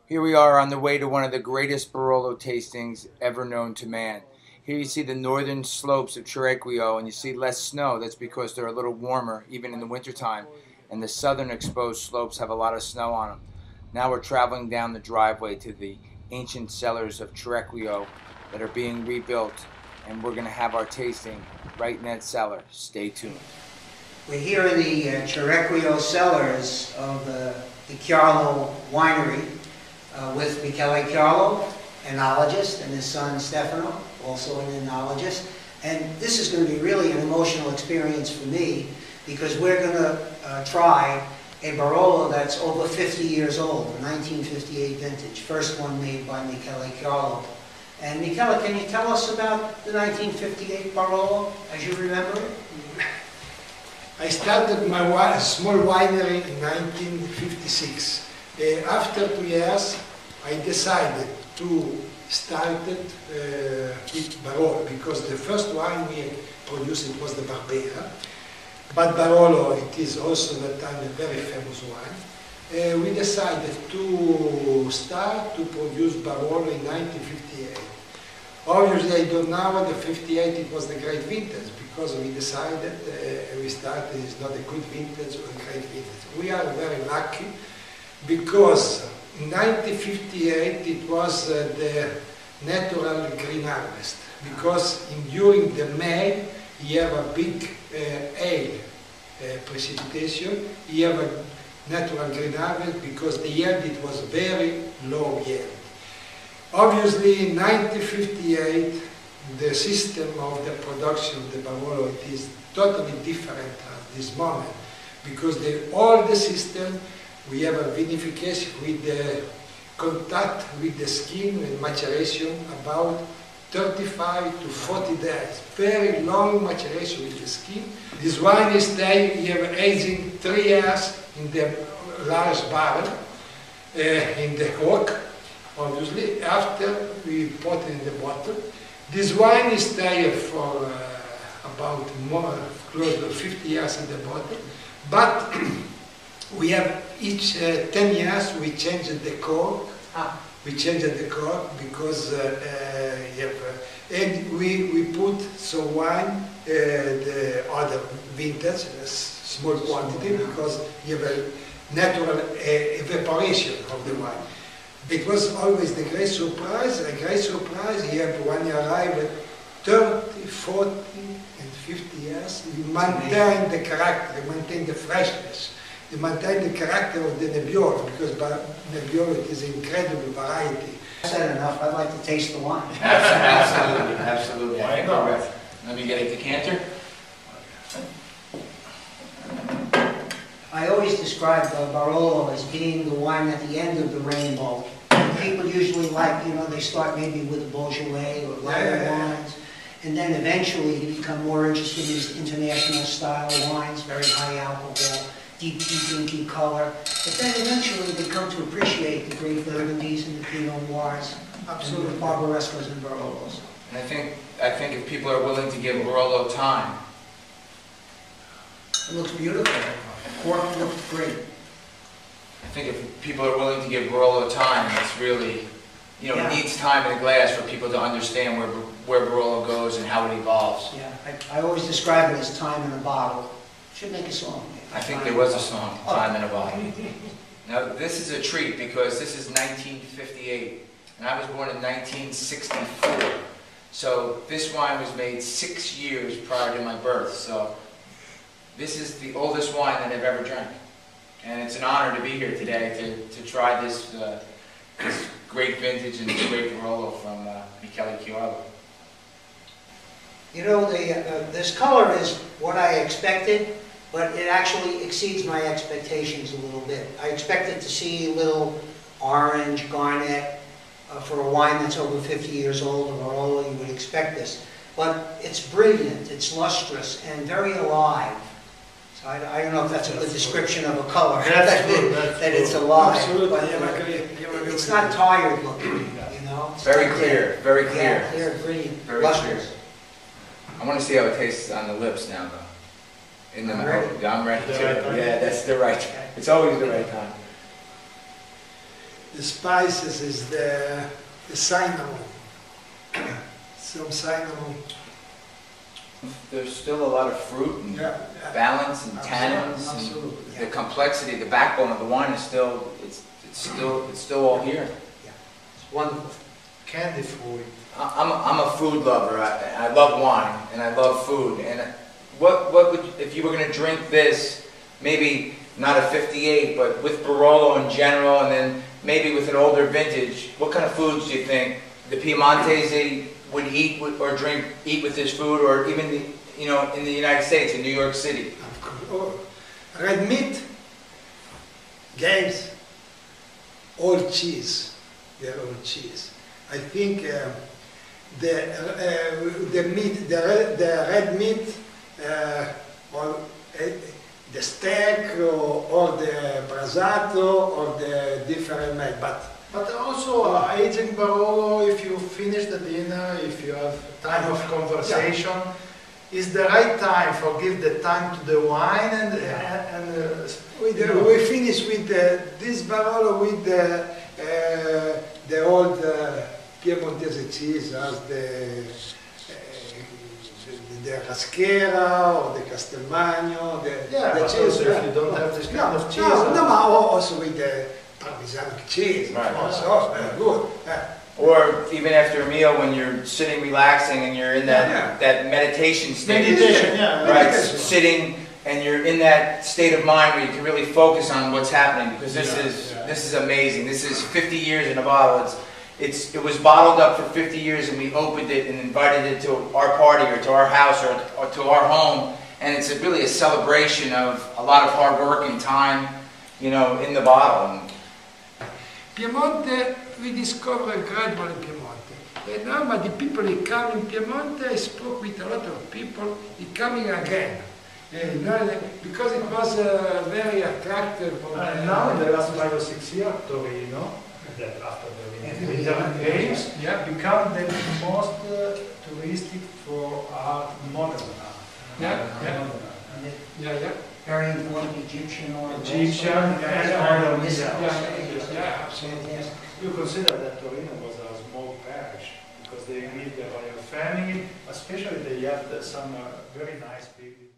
Here we are on the way to one of the greatest Barolo tastings ever known to man. Here you see the northern slopes of Cerequio and you see less snow. That's because they're a little warmer even in the wintertime. And the southern exposed slopes have a lot of snow on them. Now we're traveling down the driveway to the ancient cellars of Cerequio that are being rebuilt. And we're going to have our tasting right in that cellar. Stay tuned. We're here in the Cerequio cellars of the Chiarlo winery with Michele Chiarlo, enologist, and his son Stefano, also an enologist. And this is going to be really an emotional experience for me because we're going to try a Barolo that's over 50 years old, a 1958 vintage, first one made by Michele Chiarlo. And Michele, can you tell us about the 1958 Barolo, as you remember it? I started my small winery in 1956. After 2 years, I decided to start it with Barolo because the first wine we produced it was the Barbera. But Barolo, it is also at that time a very famous wine. We decided to start to produce Barolo in 1958. Obviously, I don't know the 58 it was the great vintage because we decided we started it's not a good vintage or a great vintage. We are very lucky because in 1958 it was the natural green harvest because during the May you have a big hail precipitation, you have a natural green harvest because the yield it was very low yield. Obviously, in 1958, the system of the production of the Barolo is totally different at this moment because all the system, we have a vinification with the contact with the skin and maturation about 35 to 40 days. Very long maturation with the skin. This wine is staying, you have aging 3 years in the large barrel, in the oak. Obviously, after we put it in the bottle, this wine is staying for about close to 50 years in the bottle, but we have each 10 years we change the cork. We change the cork because and we put some wine, the other vintage, a small quantity because you have a natural evaporation of the wine. It was always the great surprise. A great surprise here when you arrive at 30, 40, and 50 years, you maintain the character, you maintain the freshness, you maintain the character of the Nebbiolo, because Nebbiolo is an incredible variety. I said enough. I'd like to taste the wine. Absolutely, absolutely. Let me get a decanter. I always describe Barolo as being the wine at the end of the rainbow. People usually like, they start maybe with a Beaujolais or lighter wines, and then eventually they become more interested in these international style wines, very high alcohol, deep inky color. But then eventually they come to appreciate the great Verdoni's and the Pinot Noirs, and the Barbarescos and Barolos. And I think if people are willing to give Barolo time, it looks beautiful. Cork looks great. I think if people are willing to give Barolo time, it's really, it needs time in the glass for people to understand where Barolo goes and how it evolves. Yeah, I always describe it as time in a bottle. Should make a song. I think there was a song, Time in a Bottle. Now, this is a treat because this is 1958, and I was born in 1964. So this wine was made 6 years prior to my birth. So this is the oldest wine that I've ever drank. And it's an honor to be here today to try this great vintage and this great Barolo from Michele Chiarlo. This color is what I expected, but it actually exceeds my expectations a little bit. I expected to see a little orange, garnet. For a wine that's over 50 years old, a Barolo, you would expect this. But it's brilliant, it's lustrous, and very alive. I don't know if that's a good description of a color, that it's alive. Absolutely, but it's not tired looking, It's very clear, very clear. Yeah, clear, brilliant, very lustrous. Clear. I want to see how it tastes on the lips now, though. In the mouth. I'm ready to. Yeah, that's the right. It's always the right time. the spices is the cinnamon. Some cinnamon. There's still a lot of fruit and Yeah. balance and tannins. Absolutely. And the complexity, the backbone of the wine is still, it's still all here. It's wonderful. Candy fruit. I'm a food lover. I love wine and I love food. And what would, if you were going to drink this, maybe not a 58, but with Barolo in general, and then maybe with an older vintage, what kind of foods do you think the Piemontese would eat or eat with this food, or even in the United States, in New York City? Of course. Oh, red meat. Games. All cheese. They're all cheese. I think the meat, the red meat, or the steak, or the brasato, or the different meat. But also, aging Barolo, if you finish the dinner, if you have time of conversation, is the right time for give the time to the wine we finish with this Barolo with the old Piemontese cheese as the Rasquera or the Castelmagno, the cheese. If you don't have this kind of cheese. No, but also with the Parmesan cheese. Right. Also, very good. Or even after a meal, when you're sitting relaxing and you're in that meditation state. Meditation, yeah. Right, Meditation. sitting and you're in that state of mind where you can really focus on what's happening, because this is amazing. This is 50 years in a bottle. It was bottled up for 50 years, and we opened it and invited it to our party or to our house or to our home, and it's really a celebration of a lot of hard work and time, in the bottle. Piemonte, we discovered gradually Piemonte. And now the people who come in Piemonte, I spoke with a lot of people, they coming again. Because it was very attractive. Now in the last 5 or 6 years, Torino, that after the Winter Games, become the most touristic for art, modern art. Very important Egyptian or Egyptian and Absolutely. You consider that Torino was a small parish because they need the royal family, especially they have some very nice buildings.